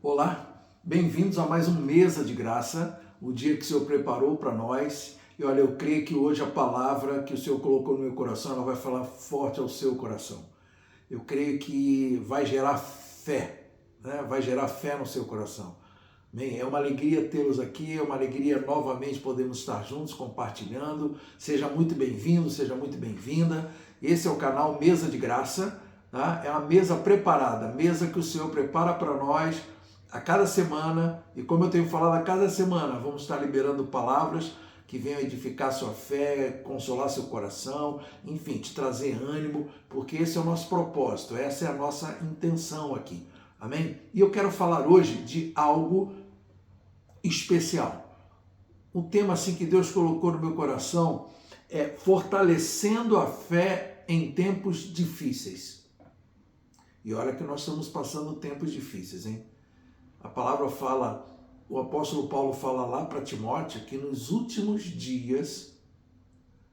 Olá, bem-vindos a mais um Mesa de Graça, o dia que o Senhor preparou para nós. E olha, eu creio que hoje a palavra que o Senhor colocou no meu coração, ela vai falar forte ao seu coração. Eu creio que vai gerar fé, né? Vai gerar fé no seu coração. Bem, é uma alegria tê-los aqui, é uma alegria novamente podermos estar juntos compartilhando. Seja muito bem-vindo, seja muito bem-vinda. Esse é o canal Mesa de Graça, tá? É uma mesa preparada, mesa que o Senhor prepara para nós a cada semana. E como eu tenho falado, a cada semana vamos estar liberando palavras que venham edificar sua fé, consolar seu coração, enfim, te trazer ânimo, porque esse é o nosso propósito, essa é a nossa intenção aqui. Amém? E eu quero falar hoje de algo especial. Um tema assim que Deus colocou no meu coração é fortalecendo a fé em tempos difíceis. E olha que nós estamos passando tempos difíceis, hein? A palavra fala, o apóstolo Paulo fala lá para Timóteo que nos últimos dias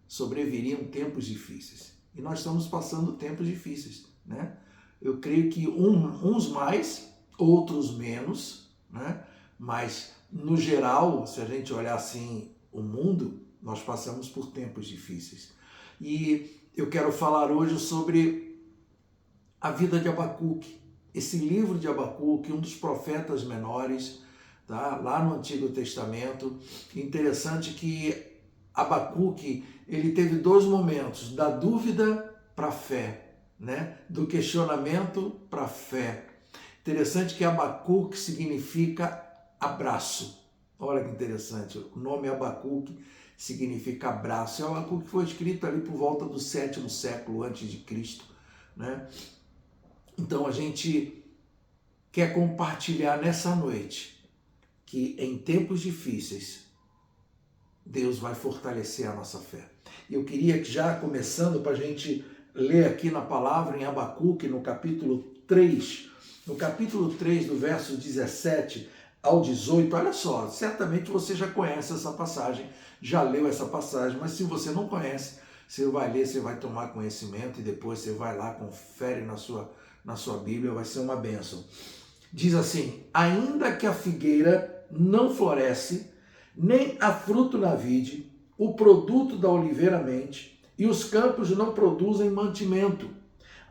sobreviriam tempos difíceis. E nós estamos passando tempos difíceis, né? Eu creio que uns mais, outros menos, né? Mas, no geral, se a gente olhar assim o mundo, nós passamos por tempos difíceis. E eu quero falar hoje sobre a vida de Abacuque. Esse livro de Abacuque, um dos profetas menores, tá? Lá no Antigo Testamento. Interessante que Abacuque, ele teve dois momentos, da dúvida para a fé, né? Do questionamento para a fé. Interessante que Abacuque significa abraço. Olha que interessante, o nome Abacuque significa abraço. E Abacuque foi escrito ali por volta do 7º século antes de Cristo, né? Então a gente quer compartilhar nessa noite que em tempos difíceis Deus vai fortalecer a nossa fé. Eu queria que já começando para a gente ler aqui na palavra em Abacuque, no capítulo 3, do verso 17 ao 18, olha só, certamente você já conhece essa passagem, já leu essa passagem, mas se você não conhece, você vai ler, você vai tomar conhecimento e depois você vai lá, confere na sua Bíblia, vai ser uma bênção. Diz assim: ainda que a figueira não floresce, nem há fruto na vide, o produto da oliveira mente, e os campos não produzem mantimento.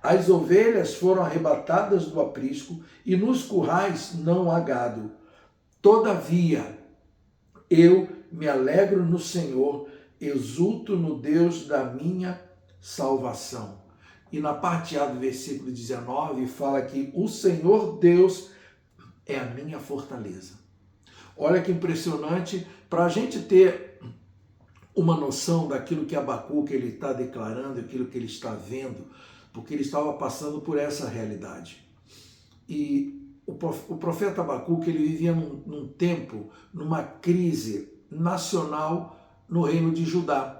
As ovelhas foram arrebatadas do aprisco, e nos currais não há gado. Todavia, eu me alegro no Senhor, exulto no Deus da minha salvação. E na parte A do versículo 19 fala que o Senhor Deus é a minha fortaleza. Olha que impressionante, para a gente ter uma noção daquilo que Abacuque ele está declarando, aquilo que ele está vendo, porque ele estava passando por essa realidade. E o profeta Abacuque ele vivia num tempo, numa crise nacional no reino de Judá.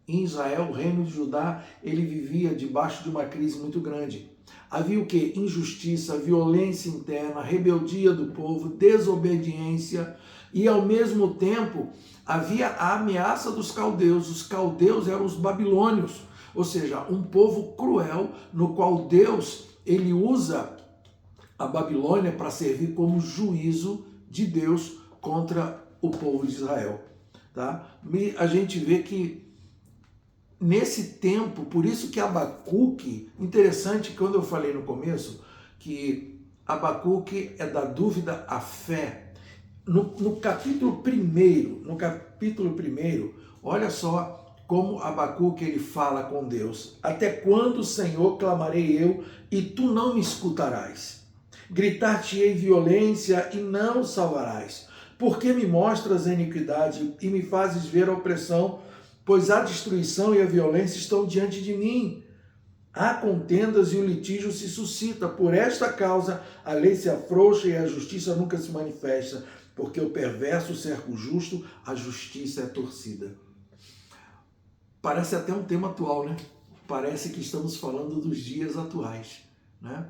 Em Israel, o reino de Judá, ele vivia debaixo de uma crise muito grande. Havia o quê? Injustiça, violência interna, rebeldia do povo, desobediência e, ao mesmo tempo, havia a ameaça dos caldeus. Os caldeus eram os babilônios, ou seja, um povo cruel no qual Deus ele usa a Babilônia para servir como juízo de Deus contra o povo de Israel. Tá? E a gente vê que nesse tempo, por isso que Abacuque, interessante quando eu falei no começo, que Abacuque é da dúvida à fé. No capítulo 1, olha só como Abacuque ele fala com Deus. Até quando, Senhor, clamarei eu e tu não me escutarás? Gritar-te-ei violência e não salvarás. Porque me mostras a iniquidade e me fazes ver a opressão? Pois a destruição e a violência estão diante de mim. Há contendas e o litígio se suscita. Por esta causa a lei se afrouxa e a justiça nunca se manifesta. Porque o perverso cerca o justo, a justiça é torcida. Parece até um tema atual, né? Parece que estamos falando dos dias atuais, né?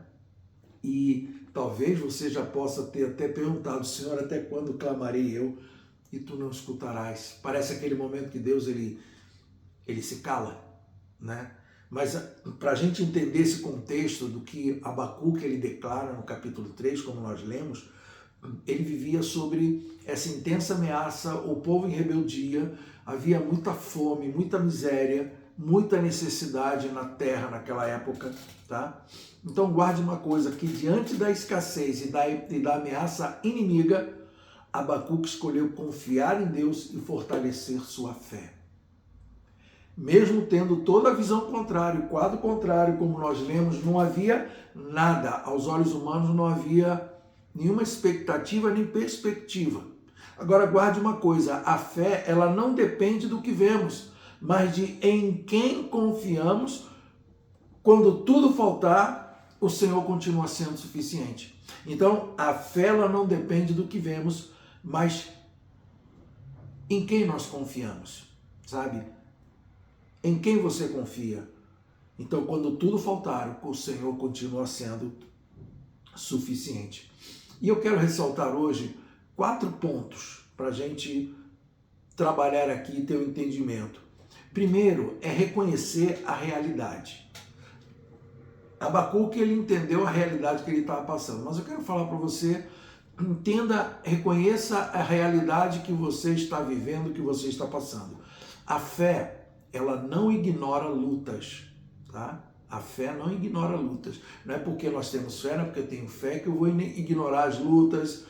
E talvez você já possa ter até perguntado: Senhor, até quando clamarei eu e tu não escutarás? Parece aquele momento que Deus ele se cala, né? Mas para a gente entender esse contexto do que Abacuque ele declara no capítulo 3, como nós lemos, ele vivia sobre essa intensa ameaça, o povo em rebeldia, havia muita fome, muita miséria, muita necessidade na terra naquela época, tá? Então guarde uma coisa, que diante da escassez e da ameaça inimiga, Abacuque escolheu confiar em Deus e fortalecer sua fé. Mesmo tendo toda a visão contrária, o quadro contrário, como nós lemos, não havia nada. Aos olhos humanos não havia nenhuma expectativa nem perspectiva. Agora guarde uma coisa, a fé ela não depende do que vemos, mas de em quem confiamos. Quando tudo faltar, o Senhor continua sendo suficiente. Então a fé ela não depende do que vemos, mas em quem nós confiamos, sabe? Em quem você confia? Então, quando tudo faltar, o Senhor continua sendo suficiente. E eu quero ressaltar hoje 4 pontos para a gente trabalhar aqui e ter um entendimento. Primeiro, é reconhecer a realidade. Abacuque, ele entendeu a realidade que ele estava passando, mas eu quero falar para você, entenda, reconheça a realidade que você está vivendo, que você está passando. A fé, ela não ignora lutas, tá? A fé não ignora lutas. Não é porque nós temos fé, não é porque eu tenho fé que eu vou ignorar as lutas,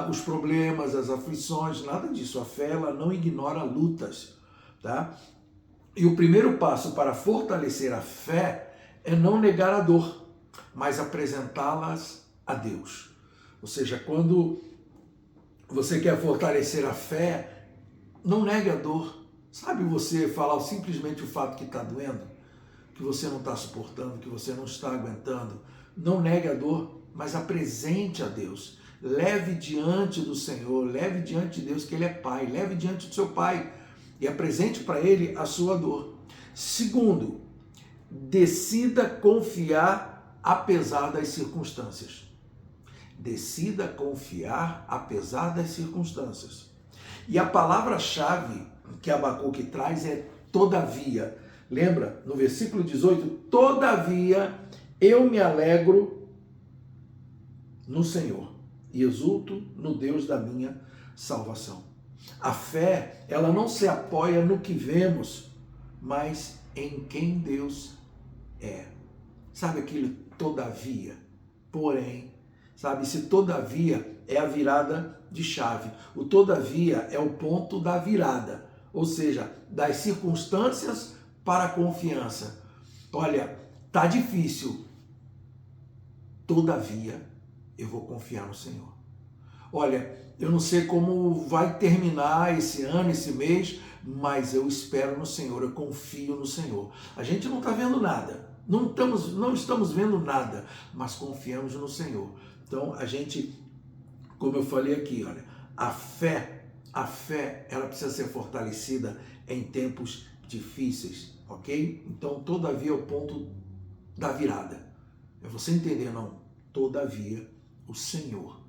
os problemas, as aflições, nada disso. A fé, ela não ignora lutas, tá? E o primeiro passo para fortalecer a fé é não negar a dor, mas apresentá-las a Deus. Ou seja, quando você quer fortalecer a fé, não negue a dor. Sabe você falar simplesmente o fato que está doendo, que você não está suportando, que você não está aguentando? Não negue a dor, mas apresente a Deus. Leve diante do Senhor, leve diante de Deus que Ele é Pai, leve diante do seu Pai e apresente para Ele a sua dor. Segundo, decida confiar apesar das circunstâncias. Decida confiar apesar das circunstâncias. E a palavra-chave que Abacuque traz é todavia. Lembra? No versículo 18, todavia eu me alegro no Senhor e exulto no Deus da minha salvação. A fé, ela não se apoia no que vemos, mas em quem Deus é. Sabe aquele todavia? Porém, sabe, esse todavia é a virada de chave. O todavia é o ponto da virada. Ou seja, das circunstâncias para a confiança. Olha, tá difícil. Todavia, eu vou confiar no Senhor. Olha, eu não sei como vai terminar esse ano, esse mês, mas eu espero no Senhor, eu confio no Senhor. A gente não está vendo nada, não estamos vendo nada, mas confiamos no Senhor. Então, a gente, como eu falei aqui, olha, a fé, ela precisa ser fortalecida em tempos difíceis, ok? Então, todavia é o ponto da virada. É você entender, não? Todavia, o Senhor,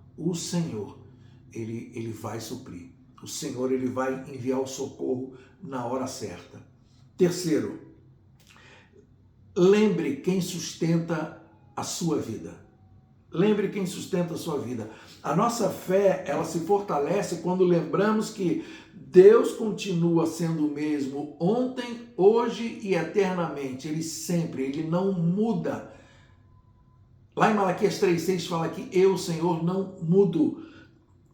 ele vai suprir. O Senhor, ele vai enviar o socorro na hora certa. Terceiro, lembre quem sustenta a sua vida. Lembre quem sustenta a sua vida. A nossa fé, ela se fortalece quando lembramos que Deus continua sendo o mesmo ontem, hoje e eternamente. Ele não muda. Lá em Malaquias 3,6 fala que eu, Senhor, não mudo.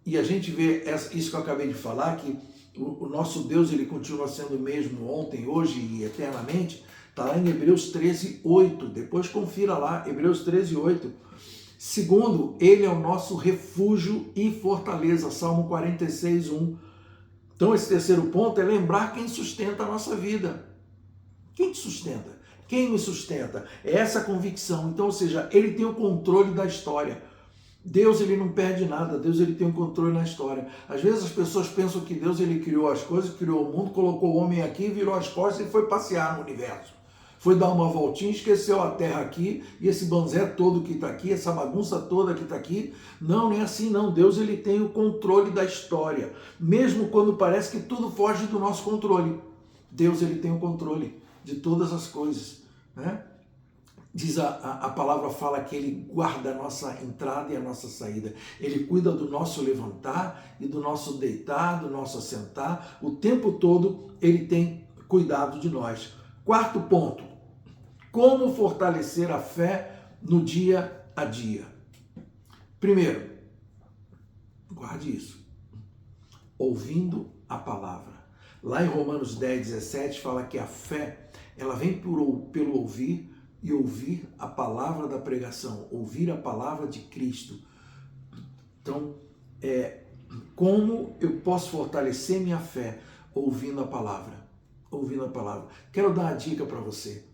E a gente vê isso que eu acabei de falar, que o nosso Deus, ele continua sendo o mesmo ontem, hoje e eternamente. Está lá em Hebreus 13:8. Depois confira lá, Hebreus 13:8. Segundo, ele é o nosso refúgio e fortaleza, Salmo 46:1. Então esse terceiro ponto é lembrar quem sustenta a nossa vida. Quem te sustenta? Quem me sustenta? É essa convicção. Então, ou seja, ele tem o controle da história. Deus, ele não perde nada. Deus, ele tem o controle na história. Às vezes as pessoas pensam que Deus, ele criou as coisas, criou o mundo, colocou o homem aqui, virou as costas e foi passear no universo. Foi dar uma voltinha, esqueceu a terra aqui, e esse banzé todo que está aqui, essa bagunça toda que está aqui. Não, nem assim não. Deus, ele tem o controle da história. Mesmo quando parece que tudo foge do nosso controle. Deus, ele tem o controle de todas as coisas, né? Diz a palavra fala que ele guarda a nossa entrada e a nossa saída. Ele cuida do nosso levantar e do nosso deitar, do nosso assentar. O tempo todo ele tem cuidado de nós. Quarto ponto, como fortalecer a fé no dia a dia. Primeiro, guarde isso, ouvindo a palavra. Lá em Romanos 10, 17 fala que a fé, ela vem pelo ouvir, e ouvir a palavra da pregação, ouvir a palavra de Cristo. Então, como eu posso fortalecer minha fé? Ouvindo a palavra. Ouvindo a palavra. Quero dar uma dica para você.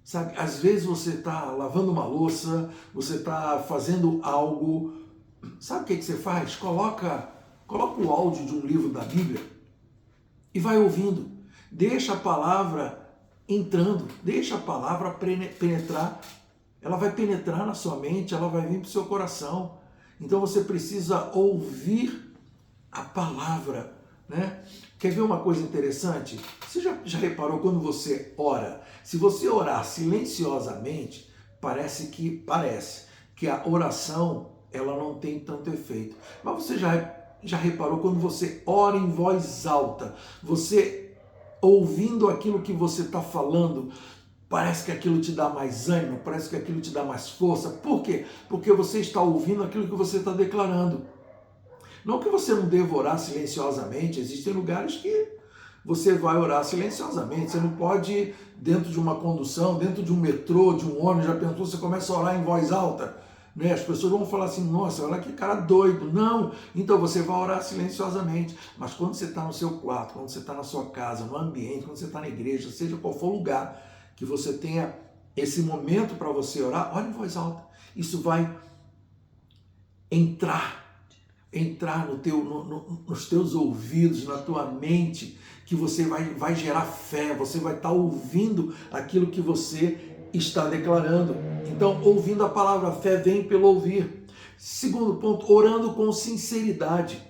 Sabe, às vezes você está lavando uma louça, você está fazendo algo. Sabe o que você faz? Coloca o áudio de um livro da Bíblia e vai ouvindo. Deixa a palavra entrando, deixa a palavra penetrar, ela vai penetrar na sua mente, ela vai vir para o seu coração. Então você precisa ouvir a palavra, né? Quer ver uma coisa interessante? Você já reparou quando você ora? Se você orar silenciosamente, parece que a oração ela não tem tanto efeito. Mas você já reparou quando você ora em voz alta, você ouvindo aquilo que você está falando, parece que aquilo te dá mais ânimo, parece que aquilo te dá mais força. Por quê? Porque você está ouvindo aquilo que você está declarando. Não que você não deva orar silenciosamente, existem lugares que você vai orar silenciosamente. Você não pode ir dentro de uma condução, dentro de um metrô, de um ônibus, já pensou, você começa a orar em voz alta, né? As pessoas vão falar assim, nossa, olha que cara doido. Não, então você vai orar silenciosamente. Mas quando você está no seu quarto, quando você está na sua casa, no ambiente, quando você está na igreja, seja qual for o lugar que você tenha esse momento para você orar, ore em voz alta. Isso vai entrar nos teus ouvidos, na tua mente, que você vai gerar fé, você vai estar ouvindo aquilo que você está declarando. Então, ouvindo a palavra, a fé vem pelo ouvir. Segundo ponto, orando com sinceridade,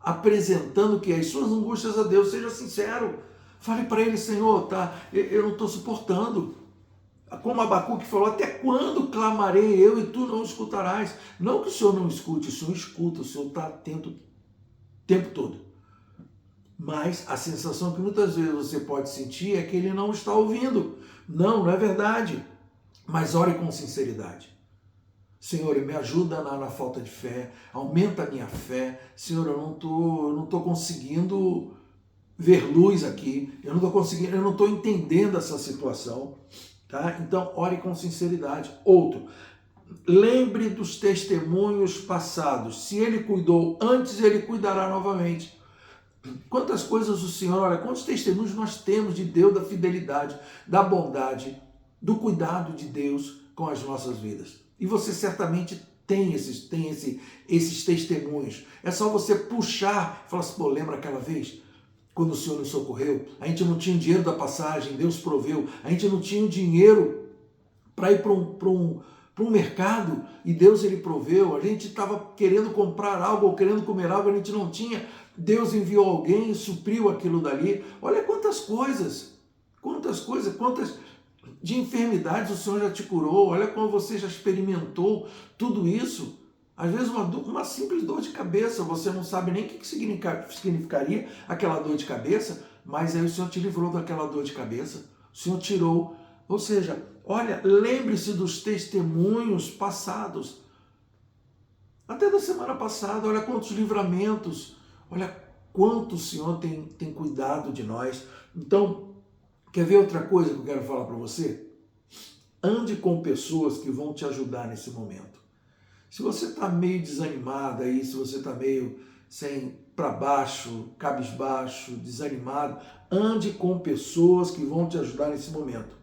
apresentando que as suas angústias a Deus. Seja sincero, fale para ele, Senhor, eu não estou suportando. Como Abacuque falou, até quando clamarei eu e tu não escutarás? Não que o Senhor não escute, o Senhor escuta, o Senhor está atento o tempo todo. Mas a sensação que muitas vezes você pode sentir é que ele não está ouvindo. Não é verdade. Mas ore com sinceridade. Senhor, me ajuda na falta de fé, aumenta a minha fé. Senhor, eu não estou conseguindo ver luz aqui, eu não estou entendendo essa situação. Tá? Então, ore com sinceridade. Outro, lembre dos testemunhos passados. Se ele cuidou antes, ele cuidará novamente. Quantas coisas o Senhor, olha, quantos testemunhos nós temos de Deus, da fidelidade, da bondade, do cuidado de Deus com as nossas vidas. E você certamente tem esses testemunhos. É só você puxar e falar assim, pô, lembra aquela vez? Quando o Senhor nos socorreu, a gente não tinha o dinheiro da passagem, Deus proveu, a gente não tinha o dinheiro para ir para um mercado e Deus ele proveu, a gente estava querendo comprar algo ou querendo comer algo, a gente não tinha, Deus enviou alguém e supriu aquilo dali. Olha quantas de enfermidades o Senhor já te curou, olha como você já experimentou tudo isso. Às vezes uma simples dor de cabeça, você não sabe nem o que significaria aquela dor de cabeça, mas aí o Senhor te livrou daquela dor de cabeça, o Senhor tirou. Ou seja, olha, lembre-se dos testemunhos passados. Até da semana passada, olha quantos livramentos, olha quanto o Senhor tem cuidado de nós. Então, quer ver outra coisa que eu quero falar para você? Ande com pessoas que vão te ajudar nesse momento. Se você está meio desanimado aí, se você está meio para baixo, cabisbaixo, desanimado, ande com pessoas que vão te ajudar nesse momento.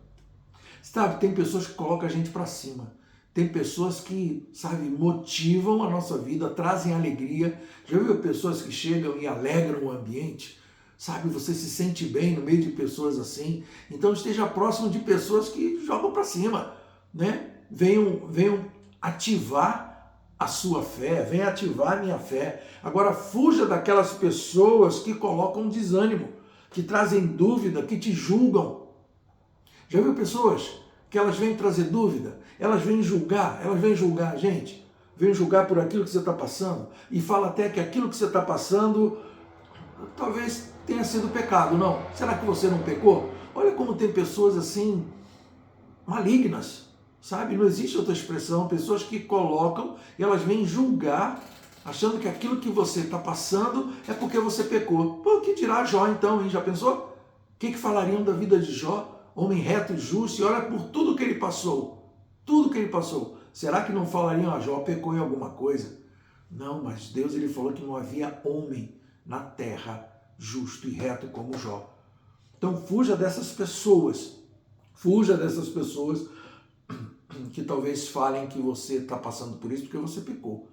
Sabe, tem pessoas que colocam a gente para cima. Tem pessoas que, sabe, motivam a nossa vida, trazem alegria. Já viu pessoas que chegam e alegram o ambiente? Sabe, você se sente bem no meio de pessoas assim. Então esteja próximo de pessoas que jogam para cima, né? Venham ativar a sua fé, venha ativar a minha fé. Agora fuja daquelas pessoas que colocam desânimo, que trazem dúvida, que te julgam. Já viu pessoas que elas vêm trazer dúvida, elas vêm julgar a gente, vêm julgar por aquilo que você está passando, e fala até que aquilo que você está passando talvez tenha sido pecado. Não, será que você não pecou? Olha como tem pessoas assim, malignas, sabe? Não existe outra expressão, pessoas que colocam e elas vêm julgar, achando que aquilo que você está passando é porque você pecou. Pô, que dirá Jó então, hein? Já pensou? O que falariam da vida de Jó? Homem reto e justo, e olha por tudo que ele passou. Tudo que ele passou. Será que não falariam, Jó pecou em alguma coisa? Não, mas Deus ele falou que não havia homem na terra justo e reto como Jó. Então fuja dessas pessoas. Fuja dessas pessoas que talvez falem que você está passando por isso porque você pecou.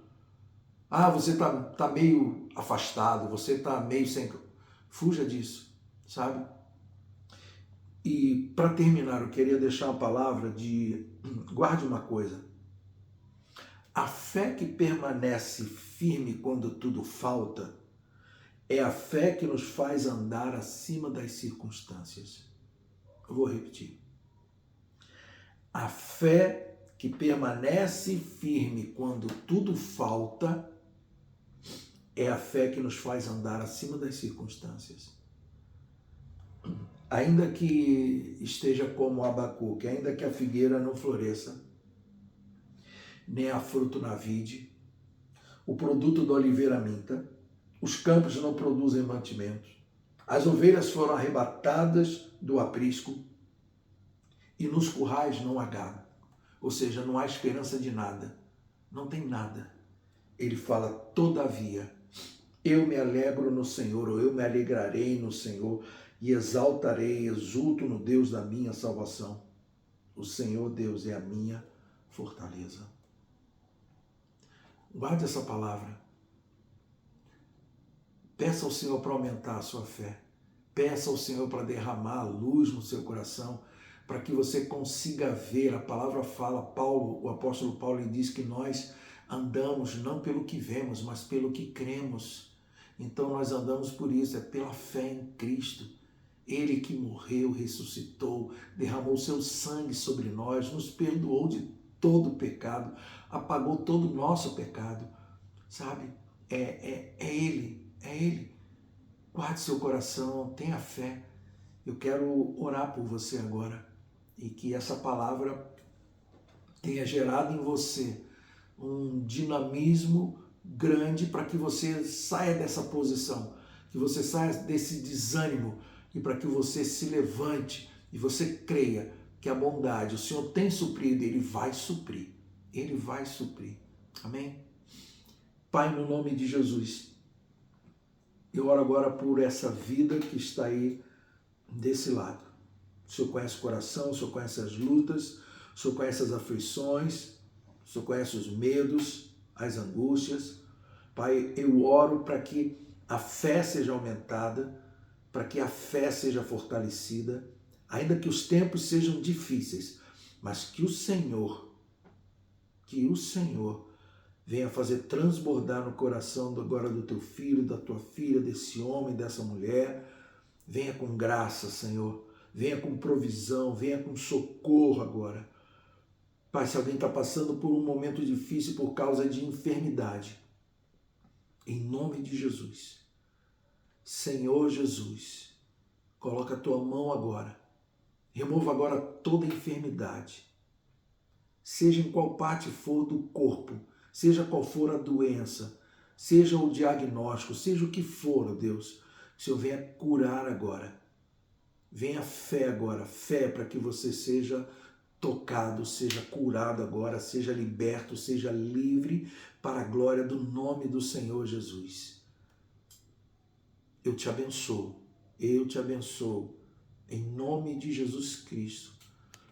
Ah, você está meio afastado, você está meio sem... Fuja disso, sabe? E para terminar, eu queria deixar a palavra de... Guarde uma coisa. A fé que permanece firme quando tudo falta é a fé que nos faz andar acima das circunstâncias. Eu vou repetir. A fé que permanece firme quando tudo falta é a fé que nos faz andar acima das circunstâncias. Ainda que esteja como Abacuque, ainda que a figueira não floresça, nem há fruto na vide, o produto da oliveira minta, os campos não produzem mantimento, as ovelhas foram arrebatadas do aprisco e nos currais não há gado. Ou seja, não há esperança de nada, não tem nada. Ele fala, todavia, eu me alegro no Senhor, ou eu me alegrarei no Senhor, e exaltarei, exulto no Deus da minha salvação. O Senhor Deus é a minha fortaleza. Guarde essa palavra. Peça ao Senhor para aumentar a sua fé. Peça ao Senhor para derramar a luz no seu coração, para que você consiga ver. A palavra fala, o apóstolo Paulo ele diz que nós andamos não pelo que vemos, mas pelo que cremos. Então nós andamos por isso, é pela fé em Cristo. Ele que morreu, ressuscitou, derramou seu sangue sobre nós, nos perdoou de todo o pecado, apagou todo o nosso pecado, sabe? É Ele. Guarde seu coração, tenha fé. Eu quero orar por você agora e que essa palavra tenha gerado em você um dinamismo grande para que você saia dessa posição, que você saia desse desânimo e para que você se levante e você creia que a bondade, o Senhor tem suprido, Ele vai suprir. Ele vai suprir. Amém? Pai, no nome de Jesus, eu oro agora por essa vida que está aí desse lado. O Senhor conhece o coração, o Senhor conhece as lutas, o Senhor conhece as aflições, o Senhor conhece os medos, as angústias. Pai, eu oro para que a fé seja aumentada, para que a fé seja fortalecida, ainda que os tempos sejam difíceis, mas que o Senhor venha fazer transbordar no coração agora do teu filho, da tua filha, desse homem, dessa mulher. Venha com graça, Senhor. Venha com provisão, venha com socorro agora. Pai, se alguém está passando por um momento difícil por causa de enfermidade, em nome de Jesus, Senhor Jesus, coloca a tua mão agora. Remova agora toda enfermidade. Seja em qual parte for do corpo, seja qual for a doença, seja o diagnóstico, seja o que for, ó Deus, o Senhor venha curar agora. Venha fé agora, fé para que você seja tocado, seja curado agora, seja liberto, seja livre para a glória do nome do Senhor Jesus. Eu te abençoo, em nome de Jesus Cristo,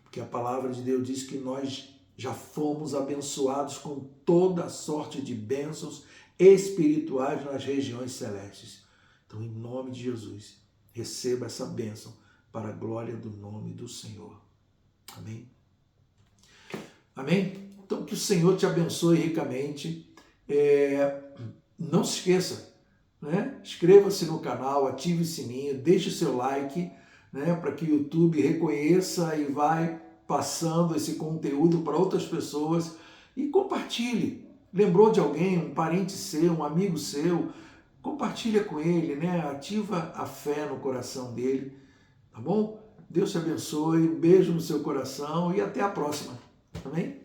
porque a palavra de Deus diz que nós já fomos abençoados com toda sorte de bênçãos espirituais nas regiões celestes. Então, em nome de Jesus, receba essa bênção para a glória do nome do Senhor. Amém? Amém? Então, que o Senhor te abençoe ricamente. Não se esqueça, né? Inscreva-se no canal, ative o sininho, deixe o seu like, né? Para que o YouTube reconheça e vai passando esse conteúdo para outras pessoas e compartilhe. Lembrou de alguém, um parente seu, um amigo seu, compartilha com ele, né? Ativa a fé no coração dele, tá bom? Deus te abençoe, beijo no seu coração e até a próxima. Amém?